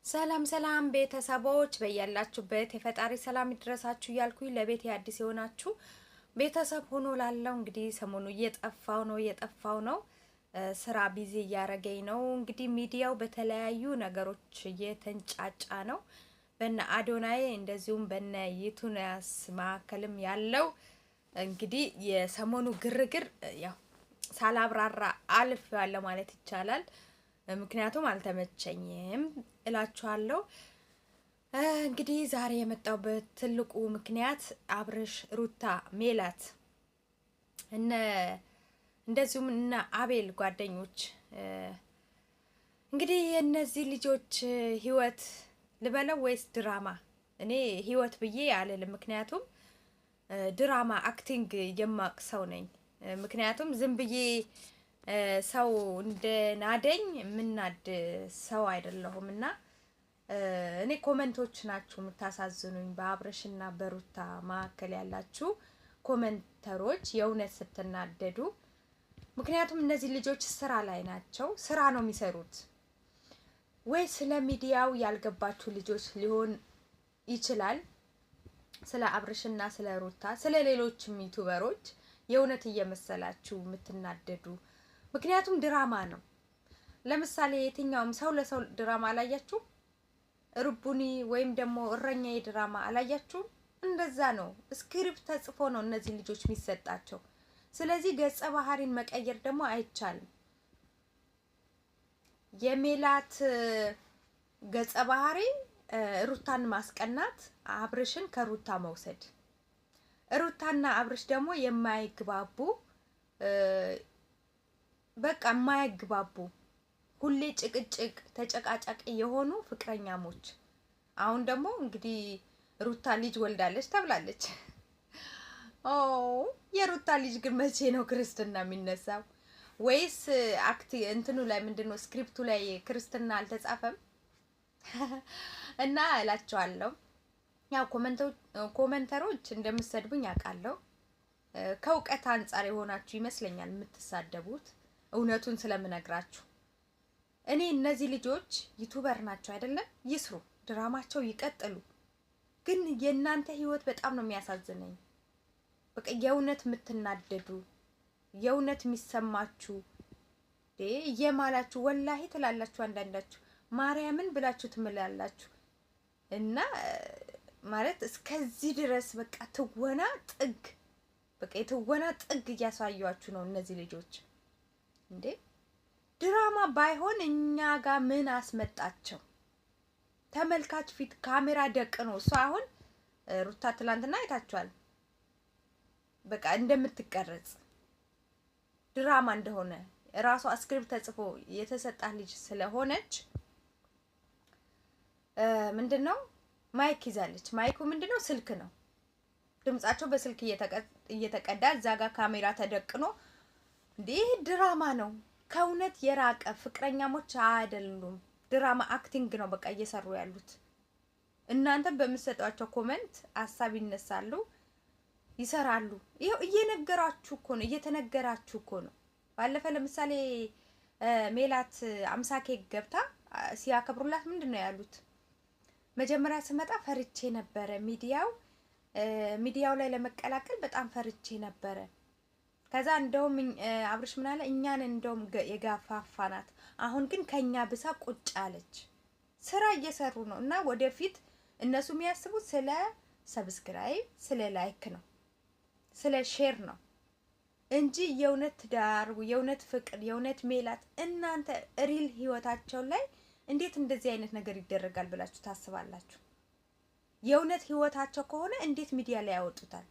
ሰላም ሰላም ቤተሰቦች በያላችሁበት የፈጣሪ ሰላም ይድረሳችሁ እያልኩኝ ለቤት አዲስ የሆናችሁ ቤተሰብ ሆኖ ላለው እንግዲህ ሰሞኑ እየጠፋው ነው ስራ ቢዚ እያረገኝ ነው። እንግዲህ ሚዲያው በተለያዩ ነገሮች እየተንጫጫ ነው። በነ አዶናይ እንደዚሁም በነ ይቱናስ መካከልም ያለው እንግዲህ የሰሞኑ ግርግር ያው ሳላብራራ አልፍ ያለ ማለት ይቻላል። ምክንያቱም አልተመቸኝም እላችኋለሁ። እንግዲህ ዛሬ የመጣሁበት ትልቁ ምክንያት አብርሽ፣ ሩታ፣ ሜላት እንደዚሁም እነ አቤል ጓደኞች እንግዲህ የእነዚህ ልጆች ህይወት ልበለው ወይስ ድራማ? እኔ ህይወት ብዬ አልልም። ምክንያቱም ድራማ አክቲንግ የማቅ ሰው ነኝ። ምክንያቱም ዝም ብዬ ሰው እንደ ናደኝ የምናድ ሰው አይደለሁም። እና እኔ ኮመንቶች ናችሁ የምታሳዝኑኝ፣ በአብርሽና በሩታ መካከል ያላችሁ ኮመንተሮች የእውነት ስትናደዱ። ምክንያቱም እነዚህ ልጆች ስራ ላይ ናቸው፣ ስራ ነው የሚሰሩት። ወይ ስለ ሚዲያው ያልገባችሁ ልጆች ሊሆን ይችላል፣ ስለ አብርሽና ስለ ሩታ፣ ስለ ሌሎችም ዩቲዩበሮች የእውነት እየመሰላችሁ የምትናደዱ። ምክንያቱም ድራማ ነው። ለምሳሌ የትኛውም ሰው ለሰው ድራማ አላያችሁ? ርቡኒ ወይም ደግሞ እረኛዬ ድራማ አላያችሁ? እንደዛ ነው። ስክሪፕት ተጽፎ ነው እነዚህ ልጆች የሚሰጣቸው። ስለዚህ ገጸ ባህሪን መቀየር ደግሞ አይቻልም። የሜላት ገጸ ባህሪ ሩታን ማስቀናት፣ አብርሽን ከሩታ መውሰድ። ሩታና አብርሽ ደግሞ የማይግባቡ በቃ የማይግባቡ ሁሌ ጭቅጭቅ ተጨቃጫቂ የሆኑ ፍቅረኛሞች። አሁን ደግሞ እንግዲህ ሩታ ልጅ ወልዳለች ተብላለች። ኦ የሩታ ልጅ ግን መቼ ነው ክርስትና የሚነሳው? ወይስ እንትኑ ላይ ምንድነው ስክሪፕቱ ላይ ክርስትና አልተጻፈም? እና እላቸዋለሁ ያው ኮመንተሮች እንደምትሰድቡኝ አውቃለሁ። ከእውቀት አንጻር የሆናችሁ ይመስለኛል የምትሳደቡት፣ እውነቱን ስለምነግራችሁ። እኔ እነዚህ ልጆች ዩቲዩበር ናቸው አይደለም፣ ይስሩ፣ ድራማቸው ይቀጥሉ። ግን የእናንተ ህይወት በጣም ነው የሚያሳዝነኝ። በቃ የእውነት የምትናደዱ፣ የእውነት የሚሰማችሁ እየማላችሁ ወላሂ ትላላችሁ። አንዳንዳችሁ ማርያምን ብላችሁ ትምላላችሁ። እና ማለት እስከዚህ ድረስ በቃ ትወና ጥግ፣ በቃ የትወና ጥግ እያሳያችሁ ነው እነዚህ ልጆች። እንዴ ድራማ ባይሆን እኛ ጋር ምን አስመጣቸው? ተመልካች ፊት ካሜራ ደቅኖ እሷ አሁን ሩታ ትላንትና አይታችኋል። በቃ እንደምትቀረጽ ድራማ እንደሆነ ራሷ ስክሪፕት ተጽፎ የተሰጣት ልጅ ስለሆነች ምንድነው ማይክ ይዛለች። ማይኩ ምንድነው? ስልክ ነው። ድምጻቸው በስልክ እየተቀዳ እዛ ጋር ካሜራ ተደቅኖ እንዴ ድራማ ነው። ከእውነት የራቀ ፍቅረኛሞች አይደሉም። ድራማ አክቲንግ ነው በቃ እየሰሩ ያሉት። እናንተ በምትሰጧቸው ኮመንት ሀሳብ ይነሳሉ፣ ይሰራሉ። ይሄው እየነገራችሁ እኮ ነው፣ እየተነገራችሁ እኮ ነው። ባለፈ ለምሳሌ ሜላት 50K ገብታ ሲያከብሩላት ምንድነው ያሉት? መጀመሪያ ስመጣ ፈርቼ ነበረ፣ ሚዲያው ላይ ለመቀላቀል በጣም ፈርቼ ነበረ። ከዛ እንደውም አብርሽ ምን አለ? እኛን እንደውም የጋፋፋናት፣ አሁን ግን ከኛ ብሳ ቁጭ አለች። ስራ እየሰሩ ነው። እና ወደፊት እነሱ የሚያስቡት ስለ ሰብስክራይብ፣ ስለ ላይክ ነው፣ ስለ ሼር ነው እንጂ የእውነት ትዳር፣ የእውነት ፍቅር፣ የእውነት ሜላት እናንተ ሪል ህይወታቸው ላይ እንዴት እንደዚህ አይነት ነገር ይደረጋል ብላችሁ ታስባላችሁ? የእውነት ህይወታቸው ከሆነ እንዴት ሚዲያ ላይ ያወጡታል?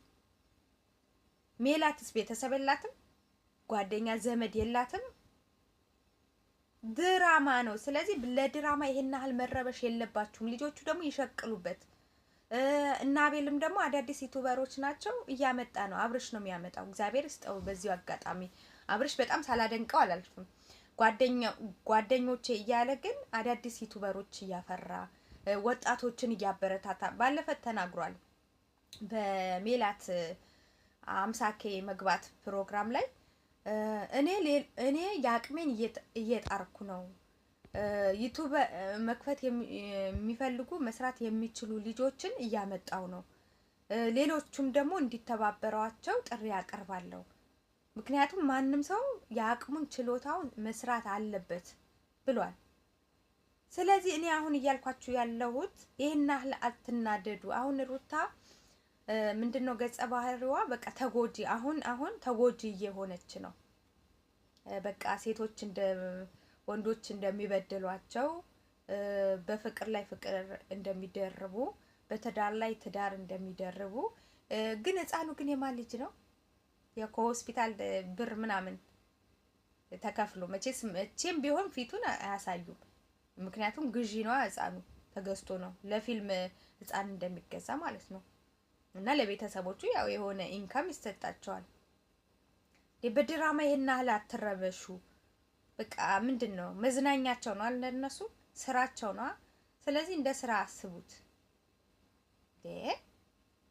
ሜላትስ ቤተሰብ የላትም፣ ጓደኛ ዘመድ የላትም። ድራማ ነው። ስለዚህ ለድራማ ይሄን ያህል መረበሽ የለባችሁም። ልጆቹ ደግሞ ይሸቅሉበት። እና አቤልም ደግሞ አዳዲስ ዩቲዩበሮች ናቸው፣ እያመጣ ነው። አብርሽ ነው የሚያመጣው። እግዚአብሔር ይስጠው። በዚሁ አጋጣሚ አብርሽ በጣም ሳላደንቀው አላልፍም። ጓደኞቼ እያለ ግን አዳዲስ ዩቲዩበሮች እያፈራ ወጣቶችን እያበረታታ ባለፈ ተናግሯል። በሜላት 50K መግባት ፕሮግራም ላይ እኔ ያቅሜን እየጣርኩ ነው፣ ዩቲዩብ መክፈት የሚፈልጉ መስራት የሚችሉ ልጆችን እያመጣው ነው። ሌሎቹም ደግሞ እንዲተባበሯቸው ጥሪ ያቀርባለሁ። ምክንያቱም ማንም ሰው የአቅሙን ችሎታውን መስራት አለበት ብሏል። ስለዚህ እኔ አሁን እያልኳችሁ ያለሁት ይሄን ያህል አትናደዱ። አሁን ሩታ ምንድነው ገጸ ባህሪዋ በቃ ተጎጂ አሁን ተጎጂ እየሆነች ነው። በቃ ሴቶች እንደ ወንዶች እንደሚበድሏቸው፣ በፍቅር ላይ ፍቅር እንደሚደርቡ፣ በትዳር ላይ ትዳር እንደሚደርቡ። ግን ህፃኑ ግን የማን ልጅ ነው? ከሆስፒታል ብር ምናምን ተከፍሎ መቼም ቢሆን ፊቱን አያሳዩም። ምክንያቱም ግዢ ነው፣ ህፃኑ ተገዝቶ ነው ለፊልም ህፃን እንደሚገዛ ማለት ነው። እና ለቤተሰቦቹ ያው የሆነ ኢንካም ይሰጣቸዋል። በድራማ ይሄን ያህል አትረበሹ። በቃ ምንድነው መዝናኛቸው ነው አለ እነሱ ስራቸው ነው። ስለዚህ እንደ ስራ አስቡት።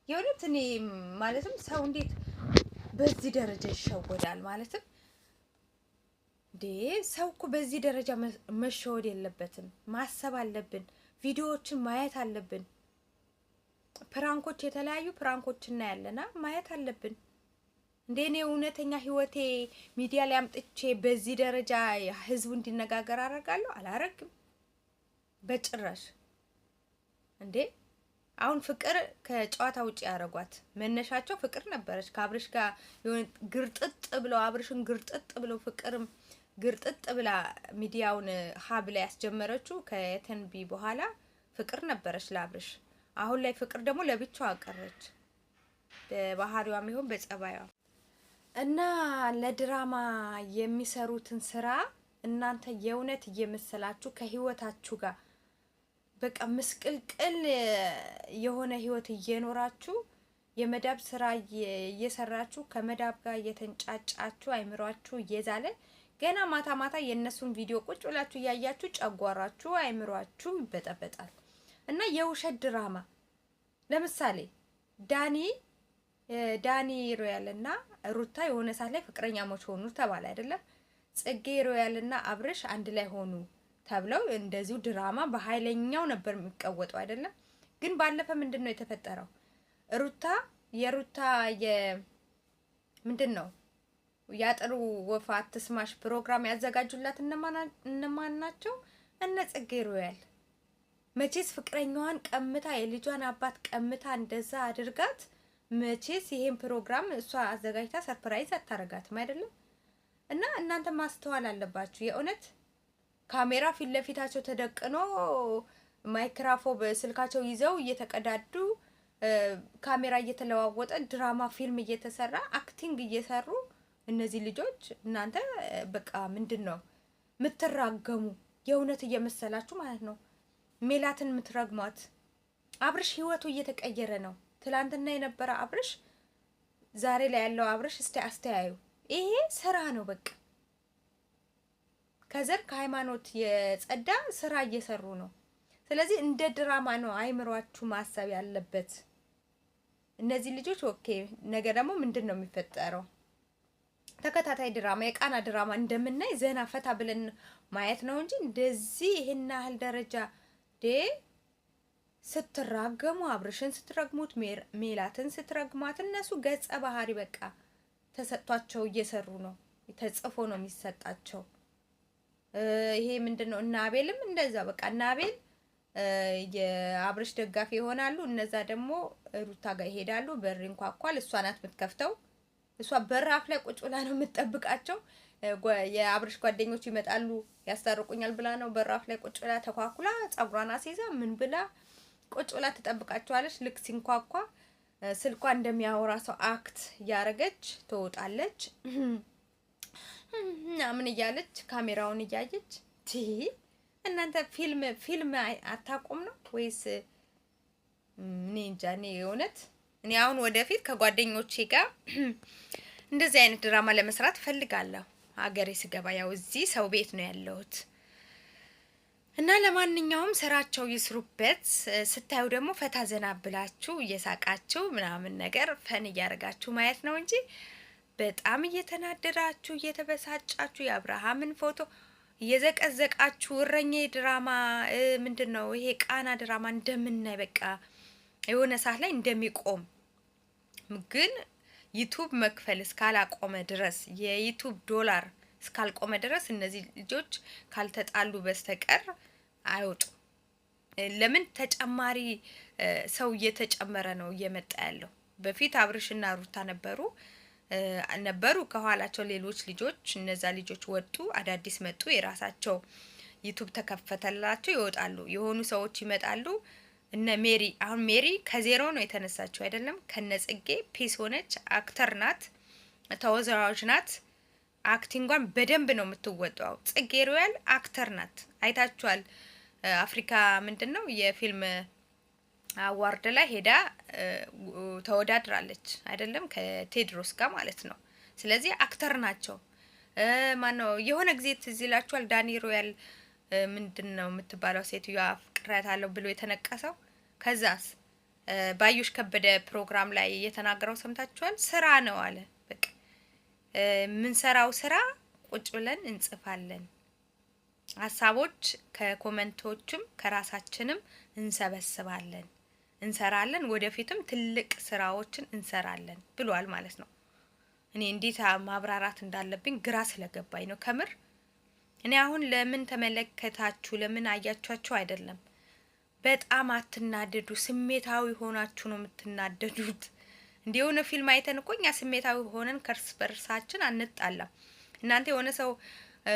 የእውነት እኔ ማለትም ሰው እንዴት በዚህ ደረጃ ይሸወዳል? ማለትም ሰው እኮ በዚህ ደረጃ መሸወድ የለበትም። ማሰብ አለብን። ቪዲዮዎችን ማየት አለብን። ፕራንኮች፣ የተለያዩ ፕራንኮች እናያለና ማየት አለብን። እኔ እውነተኛ ህይወቴ ሚዲያ ላይ አምጥቼ በዚህ ደረጃ ህዝቡ እንዲነጋገር አደርጋለሁ? አላረግም በጭራሽ። አሁን ፍቅር ከጨዋታ ውጪ ያደረጓት መነሻቸው ፍቅር ነበረች። ከአብርሽ ጋር የሆነ ግርጥጥ ብለው አብርሽን ግርጥጥ ብለው ፍቅርም ግርጥጥ ብላ ሚዲያውን ሀብ ላይ ያስጀመረችው ከተንቢ በኋላ ፍቅር ነበረች ለአብርሽ። አሁን ላይ ፍቅር ደግሞ ለብቻዋ አቀረች፣ በባህሪዋም ይሁን በጸባይዋ። እና ለድራማ የሚሰሩትን ስራ እናንተ የእውነት እየመሰላችሁ ከህይወታችሁ ጋር በቃ ምስቅልቅል የሆነ ህይወት እየኖራችሁ የመዳብ ስራ እየሰራችሁ ከመዳብ ጋር እየተንጫጫችሁ አይምሯችሁ እየዛለ ገና ማታ ማታ የእነሱን ቪዲዮ ቁጭ ብላችሁ እያያችሁ ጨጓራችሁ አይምሯችሁ ይበጠበጣል። እና የውሸት ድራማ ለምሳሌ ዳኒ ሮያል እና ሩታ የሆነ ሰዓት ላይ ፍቅረኛሞች ሆኑ ተባለ አይደለም? ጽጌ ሮያል እና አብርሽ አንድ ላይ ሆኑ ተብለው እንደዚሁ ድራማ በኃይለኛው ነበር የሚቀወጠው አይደለም? ግን ባለፈ ምንድነው የተፈጠረው? የሩታ ምንድነው ያጥሩ ወፋ አትስማሽ ፕሮግራም ያዘጋጁላት እነማን ናቸው? እነ ጽጌ ሮያል። መቼስ ፍቅረኛዋን ቀምታ የልጇን አባት ቀምታ እንደዛ አድርጋት መቼስ ይሄን ፕሮግራም እሷ አዘጋጅታ ሰርፕራይዝ አታረጋትም አይደለም? እና እናንተ ማስተዋል አለባችሁ። የእውነት ካሜራ ፊት ለፊታቸው ተደቅኖ ማይክራፎን በስልካቸው ይዘው እየተቀዳዱ ካሜራ እየተለዋወጠ ድራማ ፊልም እየተሰራ አክቲንግ እየሰሩ እነዚህ ልጆች እናንተ በቃ ምንድነው ምትራገሙ? የእውነት እየመሰላችሁ ማለት ነው። ሜላትን ምትረግሟት። አብርሽ ህይወቱ እየተቀየረ ነው። ትላንትና የነበረ አብርሽ ዛሬ ላይ ያለው አብርሽ እስቲ አስተያዩ። ይሄ ስራ ነው በቃ ከዘር ከሃይማኖት የጸዳ ስራ እየሰሩ ነው። ስለዚህ እንደ ድራማ ነው አይምሯችሁ ማሰብ ያለበት። እነዚህ ልጆች ኦኬ ነገ ደግሞ ምንድነው የሚፈጠረው? ተከታታይ ድራማ የቃና ድራማ እንደምናይ ዘና ፈታ ብለን ማየት ነው እንጂ እንደዚህ ይሄን ያህል ደረጃ ስትራገሙ አብርሽን ስትረግሙት ሜላትን ስትረግሟት እነሱ ገጸ ባህሪ በቃ ተሰጥቷቸው እየሰሩ ነው። ተጽፎ ነው የሚሰጣቸው። ይሄ ምንድነው እና አቤልም እንደዛ በቃ እና አቤል የአብርሽ ደጋፊ ይሆናሉ። እነዛ ደግሞ ሩታ ጋር ይሄዳሉ። በር እንኳኳል፣ እሷ ናት የምትከፍተው። እሷ በራፍ ላይ ቁጭ ብላ ነው የምትጠብቃቸው። የአብርሽ ጓደኞች ይመጣሉ ያስታርቁኛል ብላ ነው በራፍ ላይ ቁጭ ብላ ተኳኩላ ጸጉሯን አስይዛ ምን ብላ ቁጭ ብላ ትጠብቃቸዋለች። ልክ ሲንኳኳ ስልኳ እንደሚያወራ ሰው አክት ያረገች ትወጣለች ምን እያለች ካሜራውን እያየች እናንተ ፊልም አታቆም ነው ወይስ? እኔ እንጃ። እኔ የእውነት እኔ አሁን ወደፊት ከጓደኞቼ ጋር እንደዚህ አይነት ድራማ ለመስራት ፈልጋለሁ። ሀገሬ ስገባ ያው እዚህ ሰው ቤት ነው ያለሁት እና ለማንኛውም ስራቸው ይስሩበት። ስታዩ ደግሞ ፈታ ዘና ብላችሁ እየሳቃችሁ ምናምን ነገር ፈን እያደረጋችሁ ማየት ነው እንጂ በጣም እየተናደዳችሁ እየተበሳጫችሁ የአብርሃምን ፎቶ እየዘቀዘቃችሁ እረኛዬ ድራማ ምንድነው ይሄ ቃና ድራማ እንደምናይ በቃ የሆነ ሰዓት ላይ እንደሚቆም ግን ዩቲዩብ መክፈል እስካላቆመ ድረስ የዩቲዩብ ዶላር እስካልቆመ ድረስ እነዚህ ልጆች ካልተጣሉ በስተቀር አይወጡም። ለምን ተጨማሪ ሰው እየተጨመረ ነው እየመጣ ያለው። በፊት አብርሽና ሩታ ነበሩ ከኋላቸው ሌሎች ልጆች፣ እነዛ ልጆች ወጡ፣ አዳዲስ መጡ፣ የራሳቸው ዩቲዩብ ተከፈተላቸው፣ ይወጣሉ። የሆኑ ሰዎች ይመጣሉ። እነ ሜሪ አሁን ሜሪ ከዜሮ ነው የተነሳችው አይደለም። ከነጽጌ ፒስ ሆነች፣ አክተር ናት፣ ተወዛዋዥ ናት። አክቲንጓን በደንብ ነው የምትወጣው። ጽጌ ሮያል አክተር ናት፣ አይታችኋል። አፍሪካ ምንድነው የፊልም አዋርድ ላይ ሄዳ ተወዳድራለች አይደለም፣ ከቴድሮስ ጋር ማለት ነው። ስለዚህ አክተር ናቸው። ማነው የሆነ ጊዜ ትዝ ይላችኋል ዳኒ ሮያል ምንድነው የምትባለው ሴትዮዋ ፍቅራታለሁ ብሎ የተነቀሰው። ከዛስ ባዩሽ ከበደ ፕሮግራም ላይ የተናገረው ሰምታችኋል። ስራ ነው አለ። በቃ የምንሰራው ስራ ቁጭ ብለን እንጽፋለን፣ ሀሳቦች ከኮመንቶችም ከራሳችንም እንሰበስባለን፣ እንሰራለን፣ ወደፊትም ትልቅ ስራዎችን እንሰራለን ብሏል ማለት ነው። እኔ እንዴት ማብራራት እንዳለብኝ ግራ ስለገባኝ ነው ከምር። እኔ አሁን ለምን ተመለከታችሁ ለምን አያችኋቸው አይደለም። በጣም አትናደዱ። ስሜታዊ ሆናችሁ ነው የምትናደዱት። እንደ የሆነ ፊልም አይተን እኮ እኛ ስሜታዊ ሆነን ከርስ በርሳችን አንጣላም። እናንተ የሆነ ሰው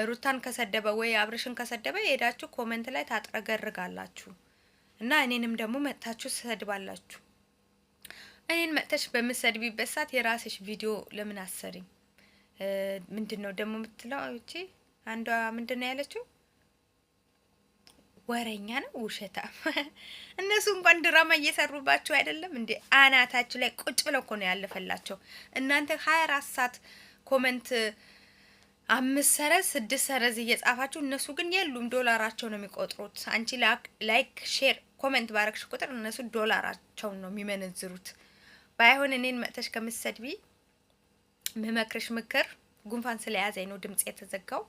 ሩታን ከሰደበ ወይ አብርሽን ከሰደበ ሄዳችሁ ኮሜንት ላይ ታጥረገርጋላችሁ እና እኔንም ደግሞ መጥታችሁ ትሰድባላችሁ። እኔን መጥተሽ በምትሰድቢበት ሰዓት የራስሽ ቪዲዮ ለምን አሰሪኝ? ምንድነው ደግሞ የምትለው እቺ አንዷ ምንድነው ያለችው? ወረኛ ነው ውሸታ። እነሱ እንኳን ድራማ እየሰሩባችሁ አይደለም እንዴ? አናታችሁ ላይ ቁጭ ብለው እኮ ነው ያለፈላቸው። እናንተ 24 ሰዓት ኮሜንት 5 ሰረዝ 6 ሰረዝ እየጻፋችሁ፣ እነሱ ግን የሉም ዶላራቸው ነው የሚቆጥሩት። አንቺ ላይክ ሼር ኮሜንት ባረክሽ ቁጥር እነሱ ዶላራቸውን ነው የሚመነዝሩት። ባይሆን እኔን መጥተሽ ከምትሰድቢ ምመክርሽ ምክር ጉንፋን ስለያዘኝ ነው ድምጽ የተዘጋው።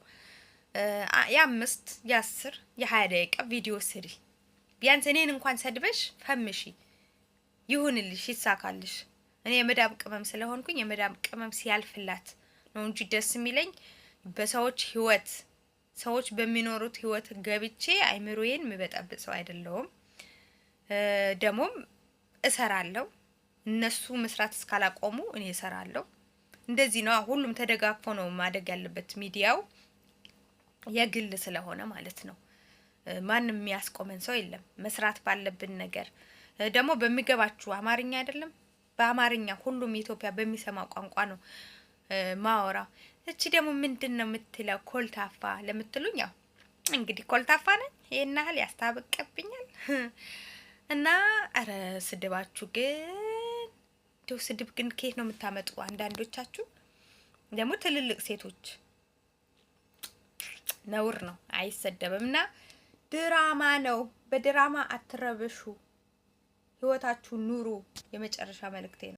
የ5 የ10 የ20 ደቂቃ ቪዲዮ ስሪ። ቢያንስ እኔን እንኳን ሰድበሽ ፈምሺ፣ ይሁንልሽ፣ ይሳካልሽ። እኔ የመዳም ቅመም ስለሆንኩኝ የመዳም ቅመም ሲያልፍላት ነው እንጂ ደስ የሚለኝ በሰዎች ህይወት ሰዎች በሚኖሩት ህይወት ገብቼ አይምሮዬን ምበጠብጥ ሰው አይደለሁም። ደሞም እሰራለሁ። እነሱ መስራት እስካላቆሙ እኔ እሰራለሁ። እንደዚህ ነው። ሁሉም ተደጋግፎ ነው ማደግ ያለበት። ሚዲያው የግል ስለሆነ ማለት ነው። ማንም የሚያስቆመን ሰው የለም። መስራት ባለብን ነገር ደግሞ በሚገባችሁ አማርኛ አይደለም፣ በአማርኛ ሁሉም ኢትዮጵያ በሚሰማ ቋንቋ ነው ማወራ። እቺ ደግሞ ምንድነው የምትለው ኮልታፋ ለምትሉኝ፣ ያው እንግዲህ ኮልታፋ ነኝ። ይሄን ያህል ያስታብቀብኛል እና አረ ስድባችሁ ግን ደው ስድብ ግን ከየት ነው የምታመጡ? አንዳንዶቻችሁ ደግሞ ትልልቅ ሴቶች ነውር ነው፣ አይሰደብምና ድራማ ነው። በድራማ አትረብሹ፣ ህይወታችሁ ኑሩ። የመጨረሻ መልእክቴ ነው።